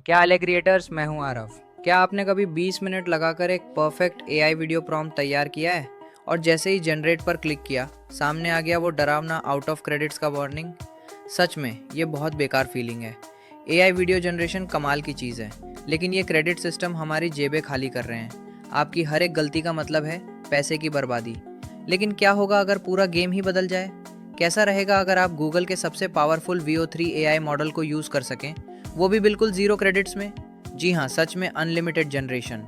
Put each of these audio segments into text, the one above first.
क्या हाल है क्रिएटर्स। मैं हूं आरव। क्या आपने कभी 20 मिनट लगाकर एक परफेक्ट एआई वीडियो प्रॉम्प्ट तैयार किया है और जैसे ही जनरेट पर क्लिक किया सामने आ गया वो डरावना आउट ऑफ क्रेडिट्स का वार्निंग। सच में ये बहुत बेकार फीलिंग है। एआई वीडियो जनरेशन कमाल की चीज़ है, लेकिन ये क्रेडिट सिस्टम हमारी जेबें खाली कर रहे हैं। आपकी हर एक गलती का मतलब है पैसे की बर्बादी। लेकिन क्या होगा अगर पूरा गेम ही बदल जाए? कैसा रहेगा अगर आप गूगल के सबसे पावरफुल VO3 एआई मॉडल को यूज़ कर सकें, वो भी बिल्कुल ज़ीरो क्रेडिट्स में? जी हाँ, सच में अनलिमिटेड जनरेशन।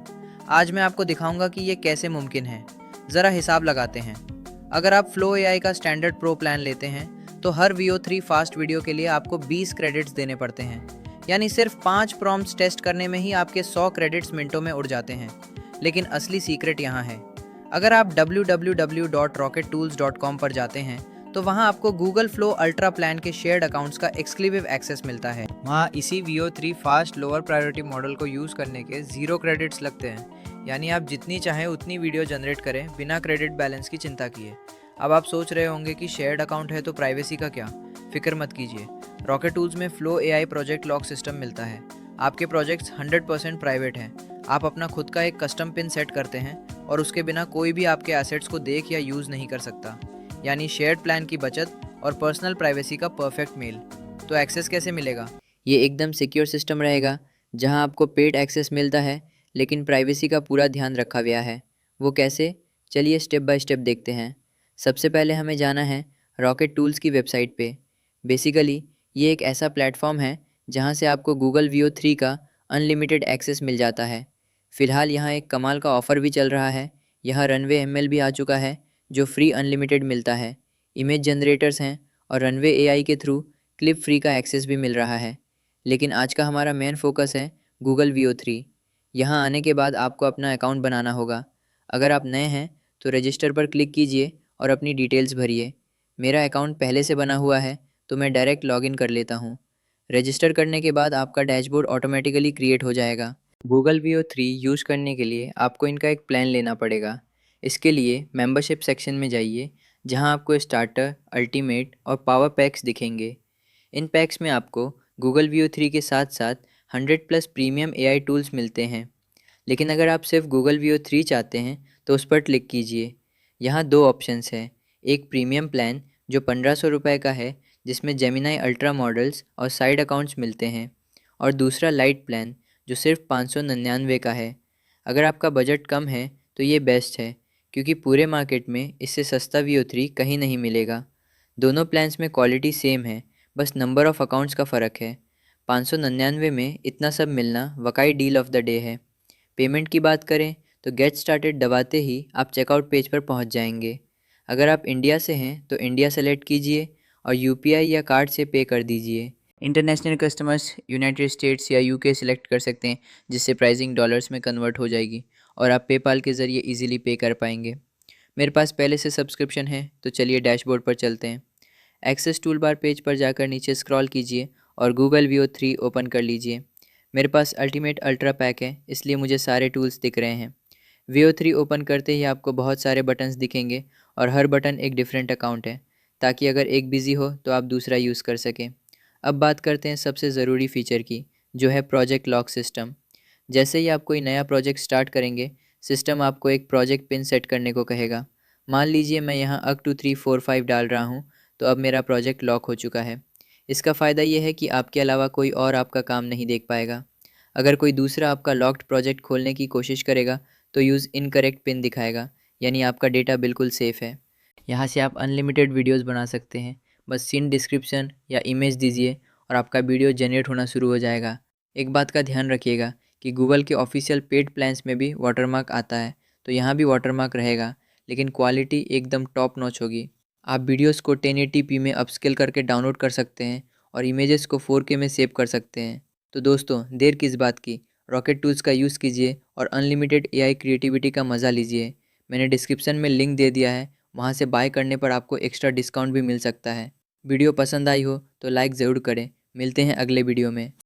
आज मैं आपको दिखाऊंगा कि ये कैसे मुमकिन है। ज़रा हिसाब लगाते हैं। अगर आप फ्लो एआई का स्टैंडर्ड प्रो प्लान लेते हैं तो हर VO3 फास्ट वीडियो के लिए आपको 20 क्रेडिट्स देने पड़ते हैं। यानी सिर्फ 5 प्रॉम्प्ट्स टेस्ट करने में ही आपके 100 क्रेडिट्स मिनटों में उड़ जाते हैं। लेकिन असली सीक्रेट यहाँ है। अगर आप www.rockettools.com पर जाते हैं तो वहाँ आपको गूगल फ्लो अल्ट्रा प्लान के शेयर्ड अकाउंट्स का एक्सक्लूसिव एक्सेस मिलता है। वहाँ इसी VO3 fast lower priority model को यूज़ करने के 0 क्रेडिट्स लगते हैं। यानी आप जितनी चाहें उतनी वीडियो जनरेट करें बिना क्रेडिट बैलेंस की चिंता किए। अब आप सोच रहे होंगे कि शेयर्ड अकाउंट है तो प्राइवेसी का क्या? फिक्र मत कीजिए। रॉकेट टूल्स में flow AI project lock system मिलता है। आपके प्रोजेक्ट्स 100% प्राइवेट हैं। आप अपना खुद का एक कस्टम पिन सेट करते हैं और उसके बिना कोई भी आपके एसेट्स को देख या यूज़ नहीं कर सकता। यानी शेयर्ड प्लान की बचत और पर्सनल प्राइवेसी का परफेक्ट मेल। तो एक्सेस कैसे मिलेगा? ये एकदम सिक्योर सिस्टम रहेगा जहां आपको पेड एक्सेस मिलता है लेकिन प्राइवेसी का पूरा ध्यान रखा गया है। वो कैसे? चलिए स्टेप बाय स्टेप देखते हैं। सबसे पहले हमें जाना है रॉकेट टूल्स की वेबसाइट पे। बेसिकली ये एक ऐसा प्लेटफॉर्म है जहां से आपको गूगल VO3 का अनलिमिटेड एक्सेस मिल जाता है। फ़िलहाल यहाँ एक कमाल का ऑफ़र भी चल रहा है। यहाँ रनवे ML भी आ चुका है जो फ्री अनलिमिटेड मिलता है। इमेज जनरेटर्स हैं और रनवे AI के थ्रू क्लिप फ्री का एक्सेस भी मिल रहा है। लेकिन आज का हमारा मेन फोकस है गूगल VO3। यहाँ आने के बाद आपको अपना अकाउंट बनाना होगा। अगर आप नए हैं तो रजिस्टर पर क्लिक कीजिए और अपनी डिटेल्स भरिए। मेरा अकाउंट पहले से बना हुआ है तो मैं डायरेक्ट लॉगिन कर लेता हूँ। रजिस्टर करने के बाद आपका डैशबोर्ड ऑटोमेटिकली क्रिएट हो जाएगा। गूगल VO3 यूज़ करने के लिए आपको इनका एक प्लान लेना पड़ेगा। इसके लिए मेंबरशिप सेक्शन में जाइए जहाँ आपको स्टार्टर, अल्टीमेट और पावर पैक्स दिखेंगे। इन पैक्स में आपको गूगल VO3 के साथ साथ 100+ प्रीमियम AI टूल्स मिलते हैं। लेकिन अगर आप सिर्फ गूगल VO3 चाहते हैं तो उस पर क्लिक कीजिए। यहाँ दो ऑप्शंस हैं। एक प्रीमियम प्लान जो 1500 रुपये का है जिसमें जेमिनाई अल्ट्रा मॉडल्स और साइड अकाउंट्स मिलते हैं, और दूसरा लाइट प्लान जो सिर्फ 599 का है। अगर आपका बजट कम है तो ये बेस्ट है क्योंकि पूरे मार्केट में इससे सस्ता VO3 कहीं नहीं मिलेगा। दोनों प्लान्स में क्वालिटी सेम है, बस नंबर ऑफ़ अकाउंट्स का फ़र्क है। 599 में इतना सब मिलना वाकई डील ऑफ द डे है। पेमेंट की बात करें तो गेट स्टार्टेड दबाते ही आप चेकआउट पेज पर पहुंच जाएंगे। अगर आप इंडिया से हैं तो इंडिया सेलेक्ट कीजिए और UPI या कार्ड से पे कर दीजिए। इंटरनेशनल कस्टमर्स यूनाइटेड स्टेट्स या UK सिलेक्ट कर सकते हैं जिससे प्राइसिंग डॉलर्स में कन्वर्ट हो जाएगी और आप पेपाल के ज़रिए इजीली पे कर पाएंगे। मेरे पास पहले से सब्सक्रिप्शन है तो चलिए डैशबोर्ड पर चलते हैं। एक्सेस टूल बार पेज पर जाकर नीचे स्क्रॉल कीजिए और गूगल VO3 ओपन कर लीजिए। मेरे पास अल्टीमेट अल्ट्रा पैक है इसलिए मुझे सारे टूल्स दिख रहे हैं। VO3 ओपन करते ही आपको बहुत सारे बटन्स दिखेंगे और हर बटन एक डिफरेंट अकाउंट है, ताकि अगर एक बिज़ी हो तो आप दूसरा यूज़ कर सकें। अब बात करते हैं सबसे ज़रूरी फ़ीचर की, जो है प्रोजेक्ट लॉक सिस्टम। जैसे ही आप कोई नया प्रोजेक्ट स्टार्ट करेंगे, सिस्टम आपको एक प्रोजेक्ट पिन सेट करने को कहेगा। मान लीजिए मैं यहाँ UP2345 डाल रहा हूँ तो अब मेरा प्रोजेक्ट लॉक हो चुका है। इसका फ़ायदा ये है कि आपके अलावा कोई और आपका काम नहीं देख पाएगा। अगर कोई दूसरा आपका लॉक्ड प्रोजेक्ट खोलने की कोशिश करेगा तो यूज़ इनकरेक्ट पिन दिखाएगा, यानी आपका डेटा बिल्कुल सेफ़ है। यहाँ से आप अनलिमिटेड वीडियोस बना सकते हैं। बस सीन डिस्क्रिप्शन या इमेज दीजिए और आपका वीडियो जनरेट होना शुरू हो जाएगा। एक बात का ध्यान रखिएगा कि गूगल के ऑफिशियल पेड प्लान्स में भी वाटरमार्क आता है, तो यहाँ भी वाटरमार्क रहेगा, लेकिन क्वालिटी एकदम टॉप नॉच होगी। आप वीडियोस को 1080p में अपस्केल करके डाउनलोड कर सकते हैं और इमेजेस को 4K में सेव कर सकते हैं। तो दोस्तों, देर किस बात की, रॉकेट टूल्स का यूज़ कीजिए और अनलिमिटेड AI क्रिएटिविटी का मज़ा लीजिए। मैंने डिस्क्रिप्शन में लिंक दे दिया है, वहाँ से बाय करने पर आपको एक्स्ट्रा डिस्काउंट भी मिल सकता है। वीडियो पसंद आई हो तो लाइक ज़रूर करें। मिलते हैं अगले वीडियो में।